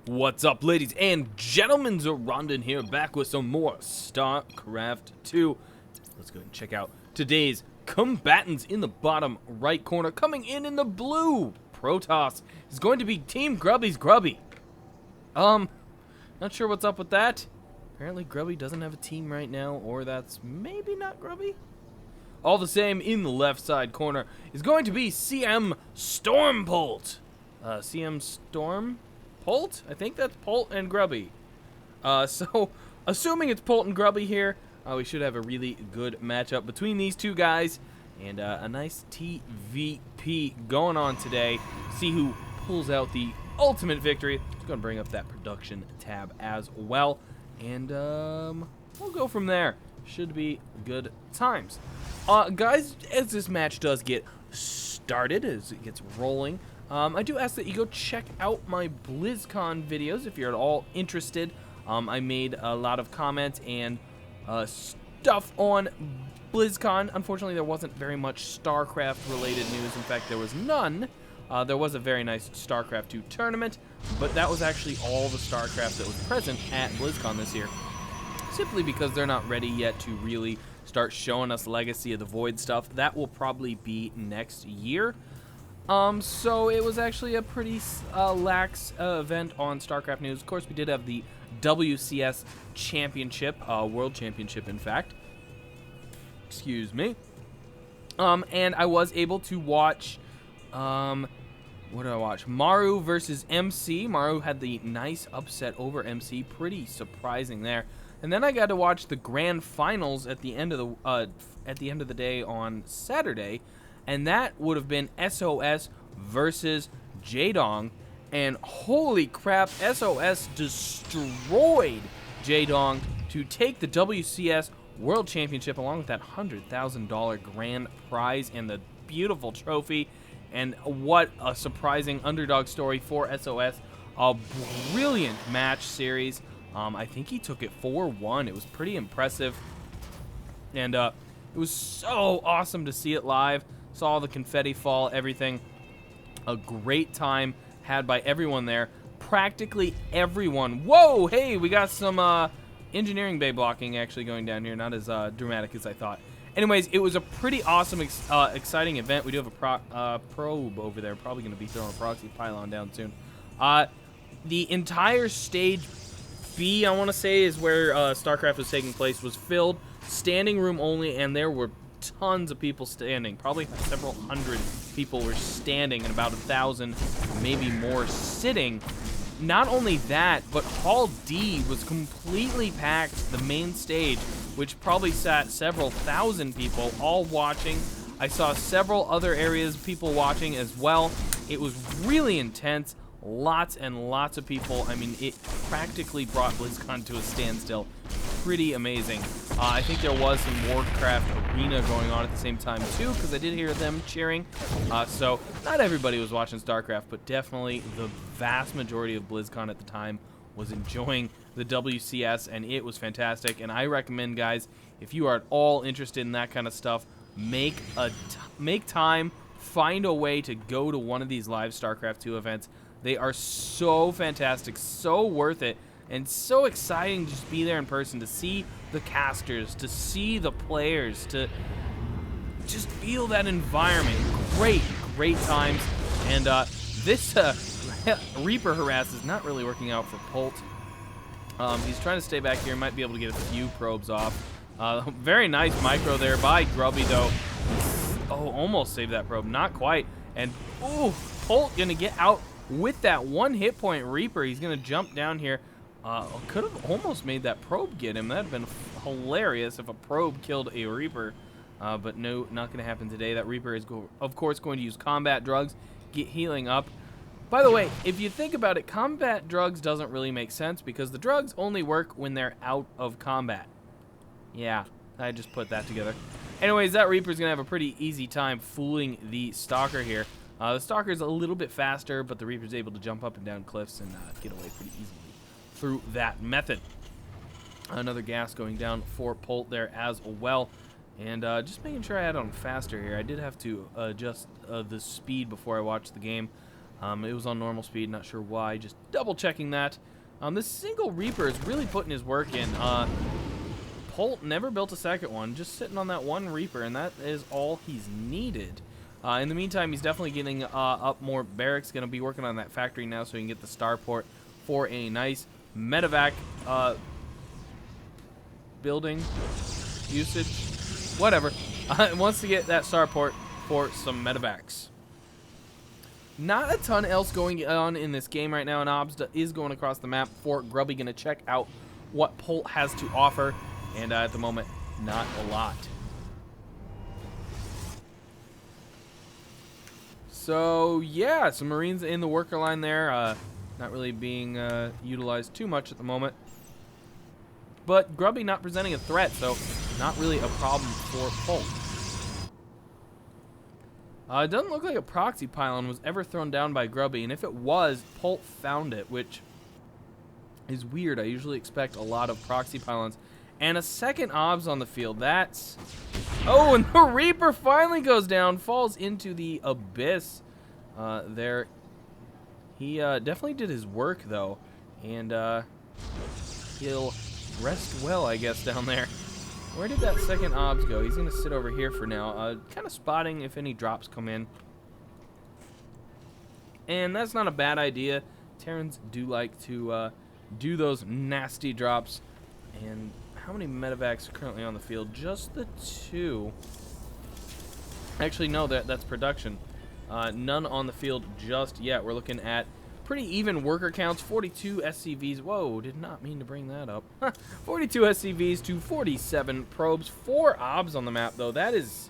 What's up, ladies and gentlemen? Zoronden here, back with some more Starcraft 2. Let's go ahead and check out today's combatants in the bottom right corner. Coming in the blue, Protoss is going to be Team Grubby's Grubby. Not sure what's up with that. Apparently Grubby doesn't have a team right now, or that's maybe not Grubby. All the same, in the left side corner is going to be CM Storm Polt. CM Storm Polt? I think that's Polt and Grubby. So, assuming it's Polt and Grubby here, we should have a really good matchup between these two guys. And a nice TVP going on today. See who pulls out the ultimate victory. Just going to bring up that production tab as well. And we'll go from there. Should be good times. Guys, as this match does get started, as it gets rolling, I do ask that you go check out my BlizzCon videos if you're at all interested. I made a lot of comments and stuff on BlizzCon. Unfortunately, there wasn't very much StarCraft-related news. In fact, there was none. There was a very nice StarCraft 2 tournament, but that was actually all the StarCraft that was present at BlizzCon this year. Simply because they're not ready yet to really start showing us Legacy of the Void stuff. That will probably be next year. So it was actually a pretty lax event on StarCraft news. Of course, we did have the WCS Championship, World Championship, in fact. Excuse me. And I was able to watch, what did I watch? Maru versus MC. Maru had the nice upset over MC. Pretty surprising there. And then I got to watch the grand finals at the end of the day on Saturday. And that would have been SOS versus Jaedong. And holy crap, SOS destroyed Jaedong to take the WCS World Championship along with that $100,000 grand prize and the beautiful trophy. And what a surprising underdog story for SOS. A brilliant match series. I think he took it 4-1. It was pretty impressive. And it was so awesome to see it live. Saw the confetti fall, everything. A great time had by everyone there. Practically everyone. Whoa, hey, we got some engineering bay blocking actually going down here. Not as dramatic as I thought. Anyways, it was a pretty awesome, exciting event. We do have a probe over there. Probably going to be throwing a proxy pylon down soon. The entire stage B, I want to say, is where StarCraft was taking place, was filled. Standing room only, and there were tons of people standing. Probably several hundred people were standing and about 1,000, maybe more, sitting. Not only that, but Hall D was completely packed, the main stage, which probably sat several thousand people all watching. I saw several other areas of people watching as well. It was really intense. Lots and lots of people. I mean, it practically brought BlizzCon to a standstill. Pretty amazing. I think there was some Warcraft Arena going on at the same time too, because I did hear them cheering. So not everybody was watching StarCraft, but definitely the vast majority of BlizzCon at the time was enjoying the WCS, and it was fantastic. And I recommend, guys, if you are at all interested in that kind of stuff, make time, find a way to go to one of these live StarCraft 2 events. They are so fantastic, so worth it, and so exciting to just be there in person, to see the casters, to see the players, to just feel that environment. Great times. And this Reaper harass is not really working out for Polt. He's trying to stay back here, might be able to get a few probes off. Very nice micro there by Grubby, though. Oh, almost saved that probe, not quite. And, ooh, Polt gonna get out with that one hit point Reaper. He's going to jump down here. Could have almost made that probe get him. That would have been hilarious if a probe killed a Reaper. But no, not going to happen today. That Reaper is, of course, going to use combat drugs, get healing up. By the way, if you think about it, combat drugs doesn't really make sense because the drugs only work when they're out of combat. Yeah, I just put that together. Anyways, that Reaper's going to have a pretty easy time fooling the Stalker here. The Stalker's a little bit faster, but the Reaper's able to jump up and down cliffs and get away pretty easily through that method. Another gas going down for Polt there as well. And just making sure I had on faster here. I did have to adjust the speed before I watched the game. It was on normal speed, not sure why, just double checking that. This single Reaper is really putting his work in. Polt never built a second one, just sitting on that one Reaper, and that is all he's needed. In the meantime, he's definitely getting up more barracks, going to be working on that factory now so he can get the starport for a nice medevac building usage, whatever. Wants to get that starport for some medevacs. Not a ton else going on in this game right now, and Obs is going across the map for Grubby, going to check out what Polt has to offer, and at the moment, not a lot. So, yeah, some Marines in the worker line there, not really being utilized too much at the moment. But Grubby not presenting a threat, so not really a problem for Polt. It doesn't look like a proxy pylon was ever thrown down by Grubby, and if it was, Polt found it, which is weird. I usually expect a lot of proxy pylons. And a second Obs on the field. That's... Oh, and the Reaper finally goes down, falls into the abyss there. He definitely did his work, though, and he'll rest well, I guess, down there. Where did that second Obs go? He's going to sit over here for now, kind of spotting if any drops come in. And that's not a bad idea. Terrans do like to do those nasty drops. And how many medevacs are currently on the field? Just the 2. Actually, no, that's production. None on the field just yet. We're looking at pretty even worker counts. 42 SCVs. Whoa, did not mean to bring that up. 42 SCVs to 47 probes. 4 Obs on the map, though. That is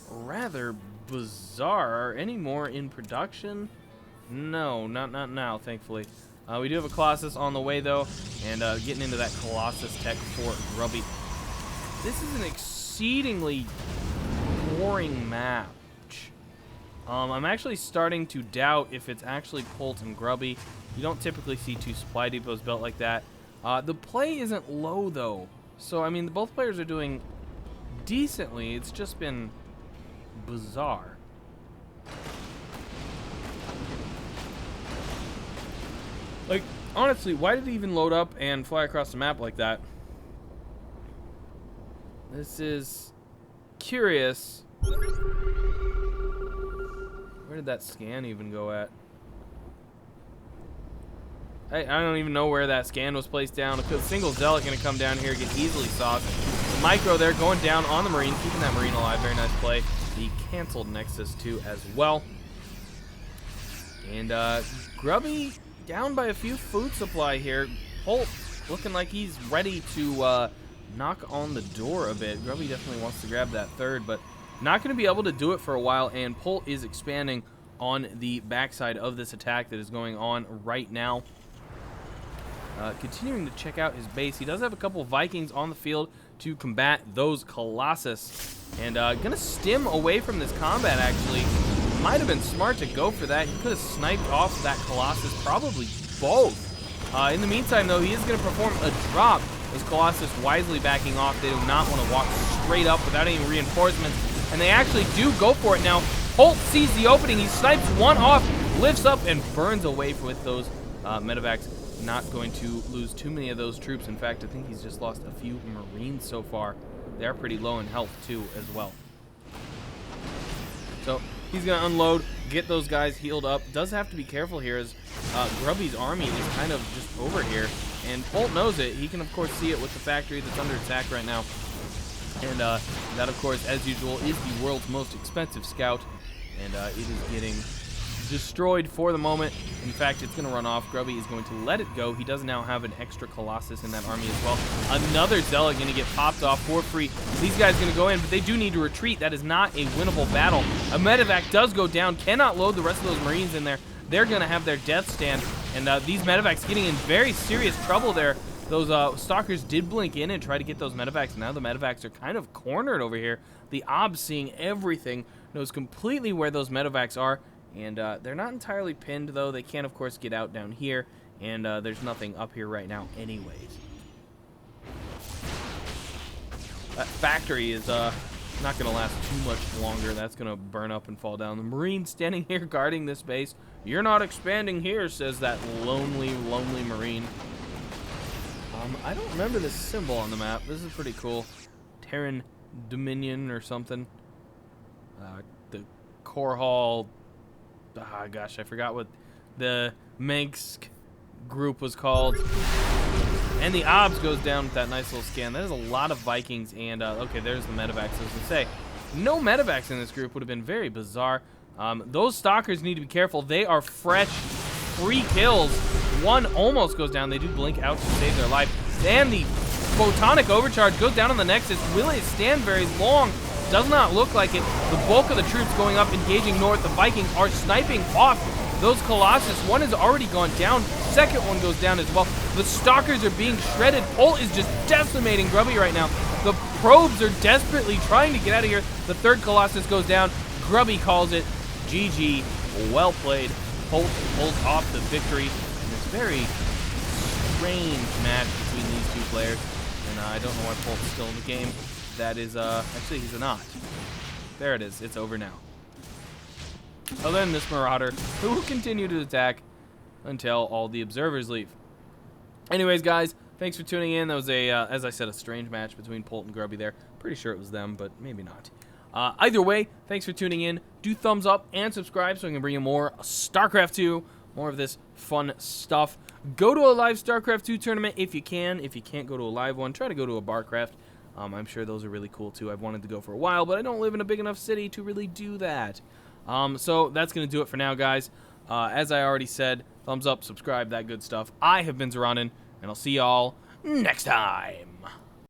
rather bizarre. Any more in production? No, not now, thankfully. We do have a Colossus on the way, though, and getting into that Colossus tech for Grubby. This is an exceedingly boring match. I'm actually starting to doubt if it's actually Polt and Grubby. You don't typically see 2 supply depots built like that. The play isn't low, though. So, I mean, both players are doing decently. It's just been bizarre. Like, honestly, why did he even load up and fly across the map like that? This is curious. Where did that scan even go at? I don't even know where that scan was placed down. Because single Zealot going to come down here, get easily sauced. The micro there going down on the Marine, keeping that Marine alive. Very nice play. The canceled Nexus 2 as well. And Grubby down by a few food supply here. Polt looking like he's ready to knock on the door a bit. Grubby definitely wants to grab that third, but not going to be able to do it for a while, and Polt is expanding on the backside of this attack that is going on right now. Continuing to check out his base. He does have a couple Vikings on the field to combat those Colossus. And going to stim away from this combat, actually. Might have been smart to go for that. He could have sniped off that Colossus, probably both. In the meantime, though, he is going to perform a drop. As Colossus wisely backing off. They do not want to walk straight up without any reinforcements. And they actually do go for it now. Polt sees the opening. He snipes one off, lifts up, and burns away with those medevacs. Not going to lose too many of those troops. In fact, I think he's just lost a few Marines so far. They're pretty low in health, too, as well. So he's going to unload, get those guys healed up. Does have to be careful here as Grubby's army is kind of just over here. And Polt knows it. He can, of course, see it with the factory that's under attack right now. And that, of course, as usual, is the world's most expensive scout. And it is getting destroyed for the moment. In fact, it's going to run off. Grubby is going to let it go. He does now have an extra Colossus in that army as well. Another Zealot going to get popped off for free. These guys going to go in, but they do need to retreat. That is not a winnable battle. A medevac does go down. Cannot load the rest of those Marines in there. They're going to have their death stand. And these medevacs getting in very serious trouble there. Those stalkers did blink in and try to get those medevacs. Now the medevacs are kind of cornered over here. The Obs, seeing everything, knows completely where those medevacs are. And they're not entirely pinned, though. They can, of course, get out down here. And there's nothing up here right now anyways. That factory is not going to last too much longer. That's going to burn up and fall down. The Marine standing here guarding this base, You're not expanding here, says that lonely, lonely Marine. I don't remember this symbol on the map. This is pretty cool. Terran Dominion or something. The core hall. Gosh, I forgot what the Manx group was called. And the OBS goes down with that nice little scan. There's a lot of Vikings, and okay, there's the medevacs. I was gonna say, no medevacs in this group would have been very bizarre. Those stalkers need to be careful. They are fresh, 3 kills. One almost goes down. They do blink out to save their life. And the photonic overcharge goes down on the Nexus. Will it stand very long? Does not look like it. The bulk of the troops going up, engaging north. The Vikings are sniping off those Colossus. One has already gone down. Second one goes down as well. The stalkers are being shredded. Polt is just decimating Grubby right now. The probes are desperately trying to get out of here. The third Colossus goes down. Grubby calls it GG. Well played. Polt pulls off the victory in this very strange match between these two players. And I don't know why Polt's still in the game. That is, actually, he's not. There it is. It's over now. Other than this Marauder, who will continue to attack until all the observers leave. Anyways, guys, thanks for tuning in. That was a, as I said, a strange match between Polt and Grubby there. Pretty sure it was them, but maybe not. Either way, thanks for tuning in. Do thumbs up and subscribe so I can bring you more StarCraft 2, more of this fun stuff. Go to a live StarCraft 2 tournament if you can. If you can't go to a live one, try to go to a Barcraft. I'm sure those are really cool too. I've wanted to go for a while, but I don't live in a big enough city to really do that. So that's going to do it for now, guys. As I already said, thumbs up, subscribe, that good stuff. I have been Zoronden, and I'll see y'all next time.